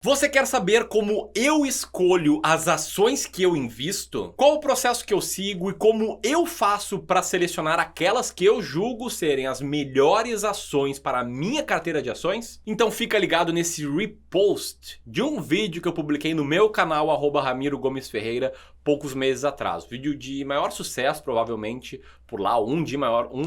Você quer saber como eu escolho as ações que eu invisto? Qual o processo que eu sigo e como eu faço para selecionar aquelas que eu julgo serem as melhores ações para a minha carteira de ações? Então fica ligado nesse repost de um vídeo que eu publiquei no meu canal @RamiroGomesFerreira poucos meses atrás. Vídeo de maior sucesso provavelmente por lá, um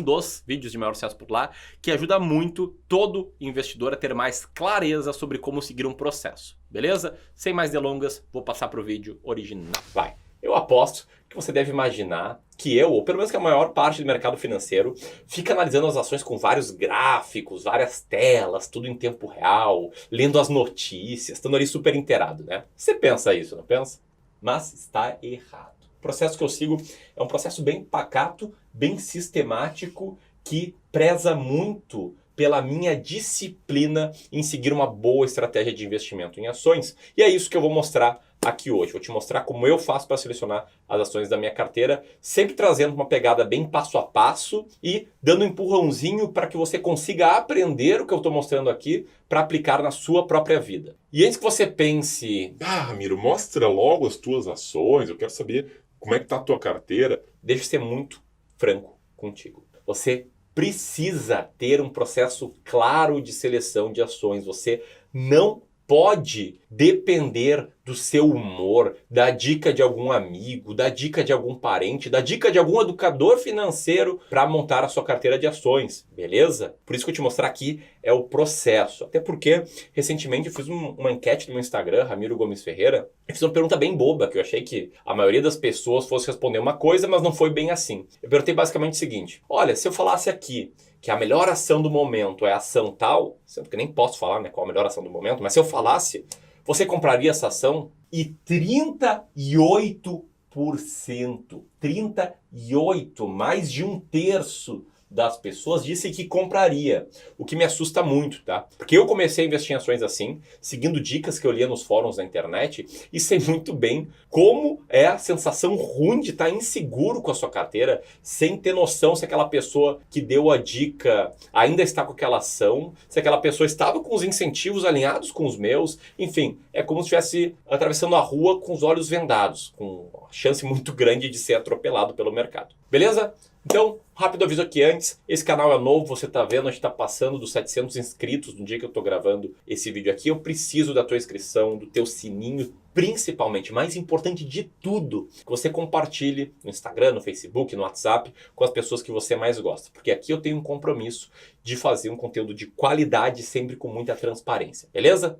dos vídeos de maior sucesso por lá, que ajuda muito todo investidor a ter mais clareza sobre como seguir um processo. Beleza? Sem mais delongas, vou passar para o vídeo original. Vai! Eu aposto que você deve imaginar que eu, ou pelo menos que a maior parte do mercado financeiro, fica analisando as ações com vários gráficos, várias telas, tudo em tempo real, lendo as notícias, estando ali super inteirado, né? Você pensa isso, não pensa? Mas está errado. O processo que eu sigo é um processo bem pacato, bem sistemático, que preza muito pela minha disciplina em seguir uma boa estratégia de investimento em ações. E é isso que eu vou mostrar aqui hoje. Vou te mostrar como eu faço para selecionar as ações da minha carteira, sempre trazendo uma pegada bem passo a passo e dando um empurrãozinho para que você consiga aprender o que eu estou mostrando aqui para aplicar na sua própria vida. E antes que você pense, Ramiro, mostra logo as tuas ações, eu quero saber como é que tá a tua carteira. deixa eu ser muito franco contigo. Você precisa ter um processo claro de seleção de ações. Você não pode depender do seu humor, da dica de algum amigo, da dica de algum parente, da dica de algum educador financeiro para montar a sua carteira de ações, beleza? Por isso que eu te mostrar aqui é o processo. Até porque recentemente eu fiz uma enquete no meu Instagram, Ramiro Gomes Ferreira. Eu fiz uma pergunta bem boba, que eu achei que a maioria das pessoas fosse responder uma coisa, mas não foi bem assim. Eu perguntei basicamente o seguinte: olha, se eu falasse aqui que a melhor ação do momento é a ação tal, sendo que eu nem posso falar, né, qual a melhor ação do momento, mas se eu falasse, você compraria essa ação? E 38%, mais de um terço das pessoas disse que compraria, o que me assusta muito, tá? Porque eu comecei a investir em ações assim, seguindo dicas que eu lia nos fóruns da internet e sei muito bem como é a sensação ruim de estar inseguro com a sua carteira, sem ter noção se aquela pessoa que deu a dica ainda está com aquela ação, se aquela pessoa estava com os incentivos alinhados com os meus, enfim, é como se estivesse atravessando a rua com os olhos vendados, com chance muito grande de ser atropelado pelo mercado. Beleza? Então, rápido aviso aqui antes, esse canal é novo, você tá vendo, a gente tá passando dos 700 inscritos no dia que eu tô gravando esse vídeo aqui. Eu preciso da tua inscrição, do teu sininho, principalmente, mais importante de tudo, que você compartilhe no Instagram, no Facebook, no WhatsApp, com as pessoas que você mais gosta. Porque aqui eu tenho um compromisso de fazer um conteúdo de qualidade, sempre com muita transparência, beleza?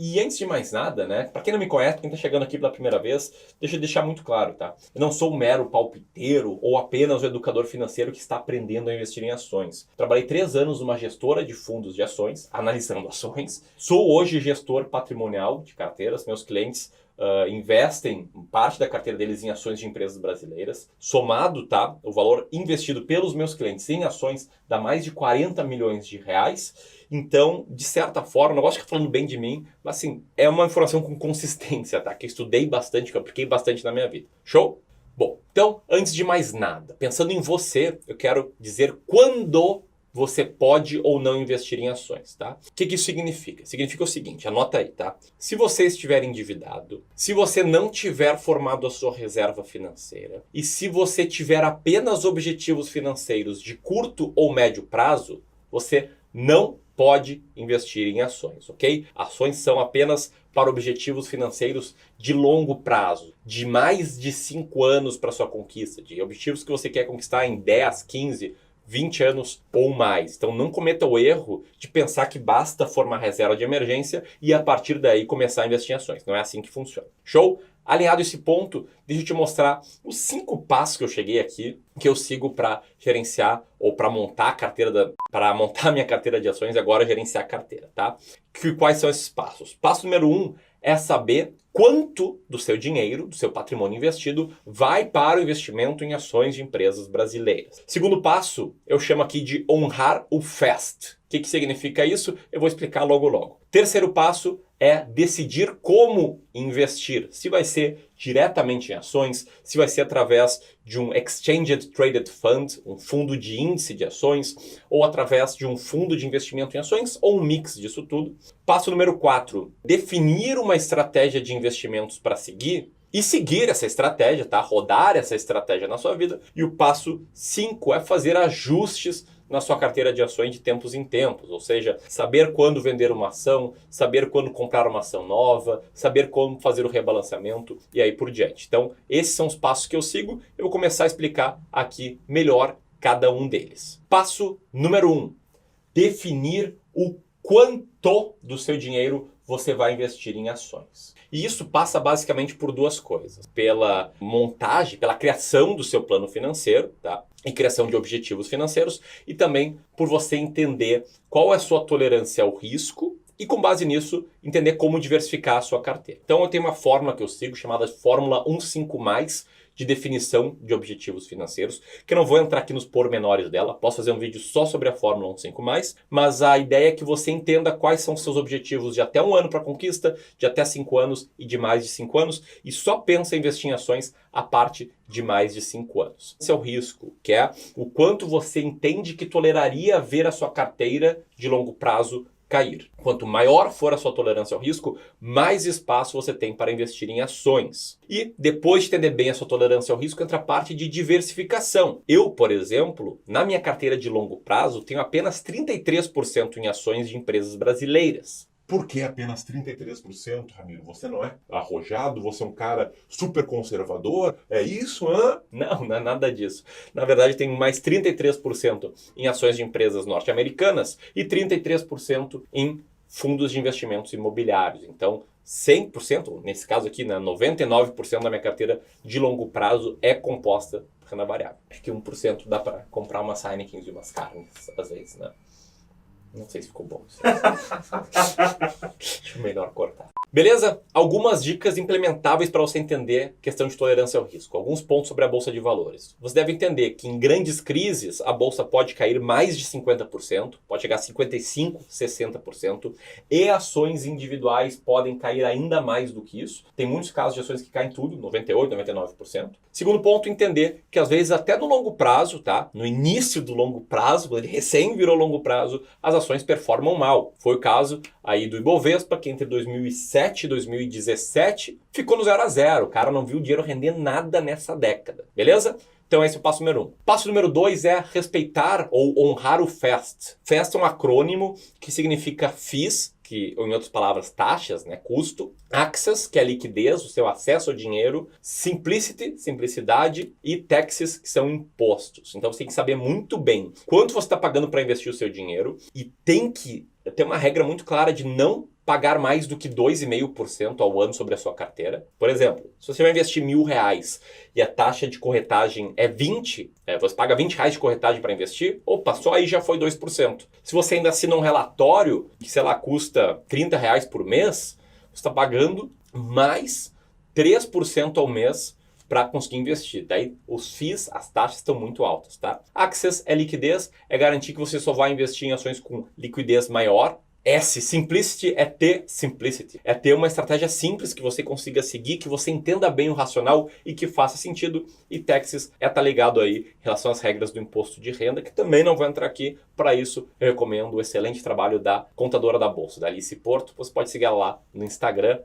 E antes de mais nada, né, para quem não me conhece, quem tá chegando aqui pela primeira vez, deixa eu deixar muito claro, tá? Eu não sou um mero palpiteiro ou apenas um educador financeiro que está aprendendo a investir em ações. Trabalhei 3 anos numa gestora de fundos de ações, analisando ações. Sou hoje gestor patrimonial de carteiras, meus clientes investem parte da carteira deles em ações de empresas brasileiras. Somado, tá? O valor investido pelos meus clientes em ações dá mais de 40 milhões de reais. Então, de certa forma, não gosto de ficar falando bem de mim, mas assim, é uma informação com consistência, tá? Que eu estudei bastante, que eu apliquei bastante na minha vida. Show? Bom, então, antes de mais nada, pensando em você, eu quero dizer quando você pode ou não investir em ações, tá? O que isso significa? Significa o seguinte, anota aí, tá? Se você estiver endividado, se você não tiver formado a sua reserva financeira e se você tiver apenas objetivos financeiros de curto ou médio prazo, você não pode investir em ações, ok? Ações são apenas para objetivos financeiros de longo prazo, de mais de 5 anos para sua conquista, de objetivos que você quer conquistar em 10, 15, 20 anos ou mais. Então não cometa o erro de pensar que basta formar reserva de emergência e a partir daí começar a investir em ações. Não é assim que funciona. Show? Alinhado esse ponto, deixa eu te mostrar os 5 passos que eu cheguei aqui, que eu sigo para gerenciar ou para montar a carteira para montar minha carteira de ações e agora gerenciar a carteira, tá? Quais são esses passos? Passo número 1 é saber quanto do seu dinheiro, do seu patrimônio investido, vai para o investimento em ações de empresas brasileiras. Segundo passo, eu chamo aqui de honrar o FAST. O que significa isso? Eu vou explicar logo logo. Terceiro passo é decidir como investir. Se vai ser diretamente em ações, se vai ser através de um Exchange Traded Fund, um fundo de índice de ações, ou através de um fundo de investimento em ações, ou um mix disso tudo. Passo número 4, definir uma estratégia de investimentos para seguir e seguir essa estratégia, tá? Rodar essa estratégia na sua vida. E o passo 5 é fazer ajustes na sua carteira de ações de tempos em tempos, ou seja, saber quando vender uma ação, saber quando comprar uma ação nova, saber como fazer o rebalanceamento e aí por diante. Então, esses são os passos que eu sigo. Eu vou começar a explicar aqui melhor cada um deles. Passo número 1, definir o quanto do seu dinheiro você vai investir em ações. E isso passa basicamente por duas coisas. Pela montagem, pela criação do seu plano financeiro, tá? E criação de objetivos financeiros. E também por você entender qual é a sua tolerância ao risco e, com base nisso, entender como diversificar a sua carteira. Então, eu tenho uma fórmula que eu sigo chamada Fórmula 15+, de definição de objetivos financeiros, que eu não vou entrar aqui nos pormenores dela, posso fazer um vídeo só sobre a Fórmula 15+, mas a ideia é que você entenda quais são os seus objetivos de até 1 ano para conquista, de até 5 anos e de mais de 5 anos, e só pensa em investir em ações a parte de mais de 5 anos. Esse é o risco, que é o quanto você entende que toleraria ver a sua carteira de longo prazo cair. Quanto maior for a sua tolerância ao risco, mais espaço você tem para investir em ações. E depois de entender bem a sua tolerância ao risco, entra a parte de diversificação. Eu, por exemplo, na minha carteira de longo prazo, tenho apenas 33% em ações de empresas brasileiras. Por que apenas 33%, Ramiro? Você não é arrojado? Você é um cara super conservador? É isso, hã? Não, não é nada disso. Na verdade, tenho mais 33% em ações de empresas norte-americanas e 33% em fundos de investimentos imobiliários. Então, 100%, nesse caso aqui, né, 99% da minha carteira de longo prazo é composta por renda variável. Acho que 1% dá para comprar umas Heineken e umas carnes, às vezes, né? Não sei se ficou bom. Acho melhor cortar. Beleza? Algumas dicas implementáveis para você entender questão de tolerância ao risco. Alguns pontos sobre a Bolsa de Valores. Você deve entender que em grandes crises a Bolsa pode cair mais de 50%, pode chegar a 55%, 60%, e ações individuais podem cair ainda mais do que isso. Tem muitos casos de ações que caem tudo, 98%, 99%. Segundo ponto, entender que às vezes até no longo prazo, tá? No início do longo prazo, quando ele recém virou longo prazo, as ações performam mal. Foi o caso aí do Ibovespa, que entre 2007 e 2017 ficou no 0 a 0. O cara não viu o dinheiro render nada nessa década. Beleza? Então esse é o passo número 1. Passo número 2 é respeitar ou honrar o FAST. FAST é um acrônimo que significa FIIs, que, ou em outras palavras, taxas, né, custo, Access, que é liquidez, o seu acesso ao dinheiro, Simplicity, simplicidade, e Taxes, que são impostos. Então você tem que saber muito bem quanto você está pagando para investir o seu dinheiro e tem que ter uma regra muito clara de não pagar mais do que 2,5% ao ano sobre a sua carteira. Por exemplo, se você vai investir R$1.000 e a taxa de corretagem é 20, você paga R$20 de corretagem para investir, opa, só aí já foi 2%. Se você ainda assina um relatório que, sei lá, custa R$30 por mês, você está pagando mais 3% ao mês para conseguir investir. Daí os FIIs, as taxas estão muito altas, tá? Access é liquidez, é garantir que você só vai investir em ações com liquidez maior. S, Simplicity, é ter Simplicity. É ter uma estratégia simples que você consiga seguir, que você entenda bem o racional e que faça sentido. E Taxes é estar ligado aí em relação às regras do imposto de renda, que também não vou entrar aqui. Para isso, eu recomendo o excelente trabalho da Contadora da Bolsa, da Alice Porto. Você pode seguir ela lá no Instagram,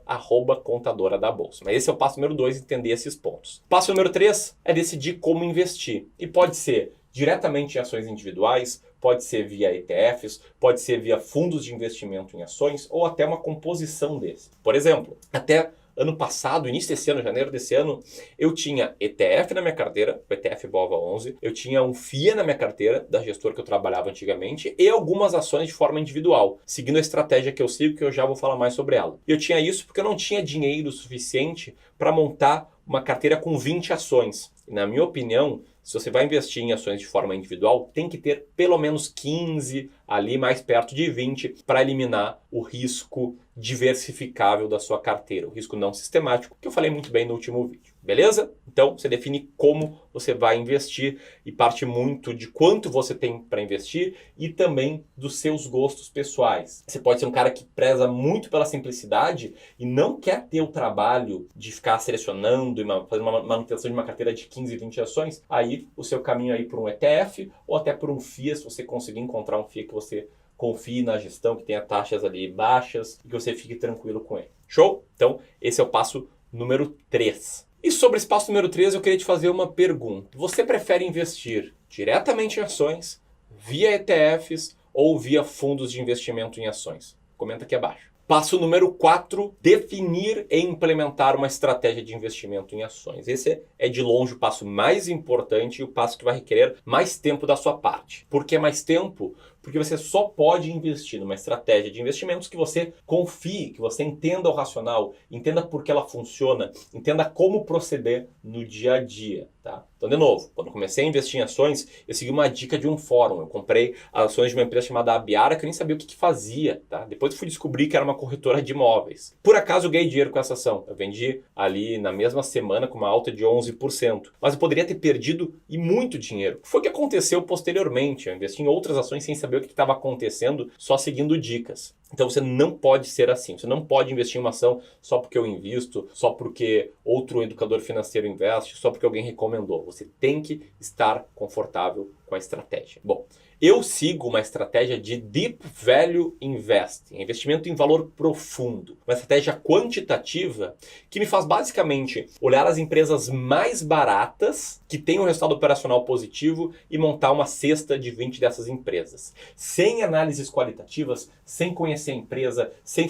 @Contadora da Bolsa. Mas esse é o passo número 2, entender esses pontos. Passo número 3 é decidir como investir. E pode ser diretamente em ações individuais, pode ser via ETFs, pode ser via fundos de investimento em ações ou até uma composição desse. Por exemplo, até ano passado, início desse ano, janeiro desse ano, eu tinha ETF na minha carteira, o ETF BOVA11, eu tinha um FIA na minha carteira, da gestora que eu trabalhava antigamente, e algumas ações de forma individual, seguindo a estratégia que eu sigo, que eu já vou falar mais sobre ela. E eu tinha isso porque eu não tinha dinheiro suficiente para montar uma carteira com 20 ações. E na minha opinião, se você vai investir em ações de forma individual, tem que ter pelo menos 15, ali mais perto de 20, para eliminar o risco diversificável da sua carteira, o risco não sistemático, que eu falei muito bem no último vídeo. Beleza? Então, você define como você vai investir e parte muito de quanto você tem para investir e também dos seus gostos pessoais. Você pode ser um cara que preza muito pela simplicidade e não quer ter o trabalho de ficar selecionando e fazer uma manutenção de uma carteira de 15, 20 ações. Aí, o seu caminho aí por um ETF ou até por um FIA, se você conseguir encontrar um FIA que você confie na gestão, que tenha taxas ali baixas e que você fique tranquilo com ele. Show? Então, esse é o passo número 3. E sobre esse passo número 3, eu queria te fazer uma pergunta. Você prefere investir diretamente em ações, via ETFs ou via fundos de investimento em ações? Comenta aqui abaixo. Passo número 4, definir e implementar uma estratégia de investimento em ações. Esse é de longe o passo mais importante e o passo que vai requerer mais tempo da sua parte. Por que mais tempo? Porque você só pode investir numa estratégia de investimentos que você confie, que você entenda o racional, entenda por que ela funciona, entenda como proceder no dia a dia, tá? Então, de novo, quando eu comecei a investir em ações, eu segui uma dica de um fórum. Eu comprei ações de uma empresa chamada Abiara, que eu nem sabia o que fazia, tá? Depois eu fui descobrir que era uma corretora de imóveis. Por acaso eu ganhei dinheiro com essa ação. Eu vendi ali na mesma semana com uma alta de 11%. Mas eu poderia ter perdido e muito dinheiro. O que foi que aconteceu posteriormente? Eu investi em outras ações sem saber o que estava acontecendo, só seguindo dicas. Então você não pode ser assim. Você não pode investir em uma ação só porque eu invisto, só porque outro educador financeiro investe, só porque alguém recomendou. Você tem que estar confortável com a estratégia. Bom, eu sigo uma estratégia de Deep Value Investing, investimento em valor profundo. Uma estratégia quantitativa que me faz basicamente olhar as empresas mais baratas que têm um resultado operacional positivo e montar uma cesta de 20 dessas empresas. Sem análises qualitativas, sem conhecer a empresa, sem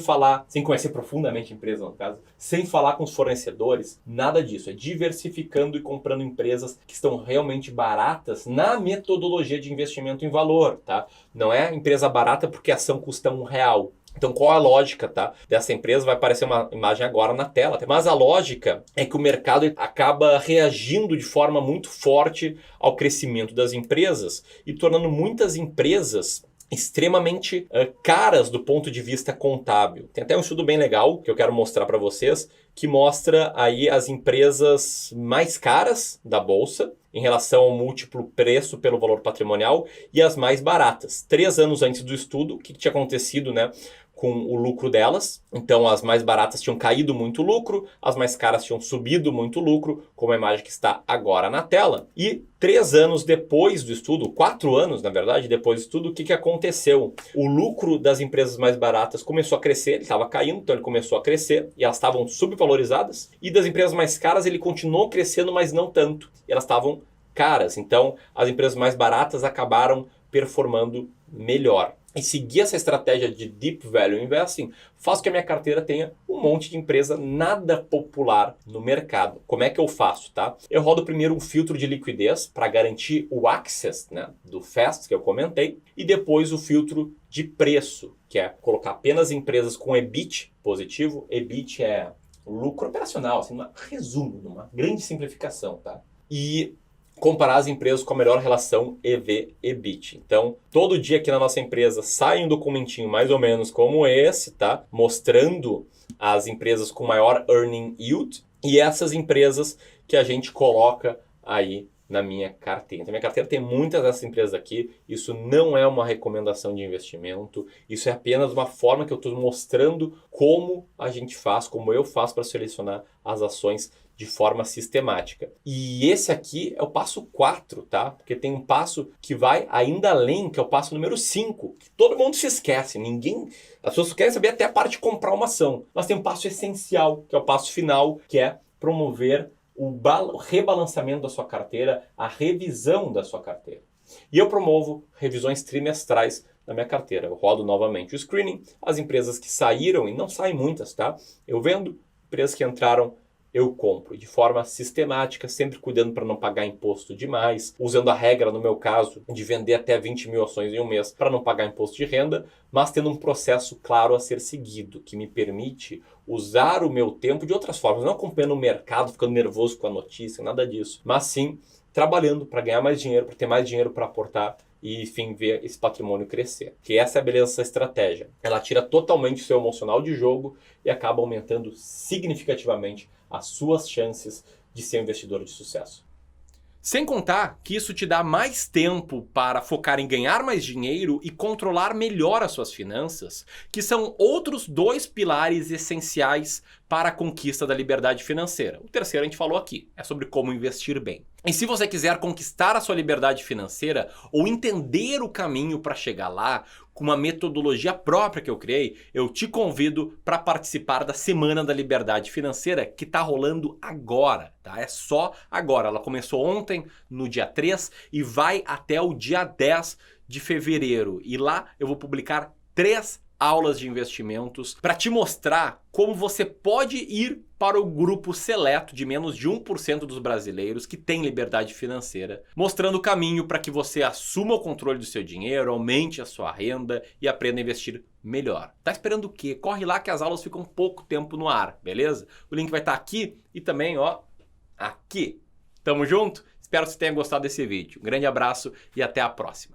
conhecer profundamente a empresa no caso, sem falar com os fornecedores, nada disso. É diversificando e comprando empresas que estão realmente baratas na metodologia de investimento em valor, tá? Não é empresa barata porque a ação custa R$1. Então qual a lógica, tá, dessa empresa? Vai aparecer uma imagem agora na tela. Mas a lógica é que o mercado acaba reagindo de forma muito forte ao crescimento das empresas e tornando muitas empresas extremamente caras do ponto de vista contábil. Tem até um estudo bem legal que eu quero mostrar para vocês, que mostra aí as empresas mais caras da bolsa em relação ao múltiplo preço pelo valor patrimonial e as mais baratas. 3 anos antes do estudo, o que tinha acontecido, né, com o lucro delas? Então as mais baratas tinham caído muito lucro, as mais caras tinham subido muito lucro, como a imagem que está agora na tela. E 3 anos depois do estudo, 4 anos na verdade, depois do estudo, o que aconteceu? O lucro das empresas mais baratas começou a crescer, ele estava caindo, então ele começou a crescer e elas estavam subvalorizadas. E das empresas mais caras ele continuou crescendo, mas não tanto. E elas estavam caras, então as empresas mais baratas acabaram performando melhor. E seguir essa estratégia de Deep Value Investing faz com que a minha carteira tenha um monte de empresa nada popular no mercado. Como é que eu faço, tá? Eu rodo primeiro um filtro de liquidez para garantir o access, né, do FAST que eu comentei, e depois o filtro de preço, que é colocar apenas empresas com EBIT positivo. EBIT é lucro operacional, assim, resumo, numa grande simplificação, tá? E comparar as empresas com a melhor relação EV/EBIT. Então, todo dia aqui na nossa empresa sai um documentinho mais ou menos como esse, tá? Mostrando as empresas com maior earning yield e essas empresas que a gente coloca aí na minha carteira. Então, minha carteira tem muitas dessas empresas aqui. Isso não é uma recomendação de investimento. Isso é apenas uma forma que eu estou mostrando como a gente faz, como eu faço para selecionar as ações de forma sistemática. E esse aqui é o passo 4, tá? Porque tem um passo que vai ainda além, que é o passo número 5, que todo mundo se esquece. As pessoas querem saber até a parte de comprar uma ação. Mas tem um passo essencial, que é o passo final, que é promover o rebalanceamento da sua carteira, a revisão da sua carteira. E eu promovo revisões trimestrais na minha carteira. Eu rodo novamente o screening, as empresas que saíram, e não saem muitas, tá? Eu vendo, empresas que entraram, eu compro de forma sistemática, sempre cuidando para não pagar imposto demais, usando a regra, no meu caso, de vender até 20 mil ações em um mês para não pagar imposto de renda, mas tendo um processo claro a ser seguido, que me permite usar o meu tempo de outras formas, não acompanhando o mercado, ficando nervoso com a notícia, nada disso, mas sim trabalhando para ganhar mais dinheiro, para ter mais dinheiro para aportar e, enfim, ver esse patrimônio crescer. Que essa é a beleza dessa estratégia. Ela tira totalmente o seu emocional de jogo e acaba aumentando significativamente as suas chances de ser um investidor de sucesso. Sem contar que isso te dá mais tempo para focar em ganhar mais dinheiro e controlar melhor as suas finanças, que são outros 2 pilares essenciais para a conquista da liberdade financeira. O terceiro a gente falou aqui, é sobre como investir bem. E se você quiser conquistar a sua liberdade financeira ou entender o caminho para chegar lá, com uma metodologia própria que eu criei, eu te convido para participar da Semana da Liberdade Financeira que está rolando agora, tá? É só agora. Ela começou ontem, no dia 3, e vai até o dia 10 de fevereiro. E lá eu vou publicar 3 aulas de investimentos para te mostrar como você pode ir para o grupo seleto de menos de 1% dos brasileiros que tem liberdade financeira, mostrando o caminho para que você assuma o controle do seu dinheiro, aumente a sua renda e aprenda a investir melhor. Tá esperando o quê? Corre lá que as aulas ficam pouco tempo no ar, beleza? O link vai estar aqui e também, ó, aqui. Tamo junto? Espero que você tenha gostado desse vídeo. Um grande abraço e até a próxima.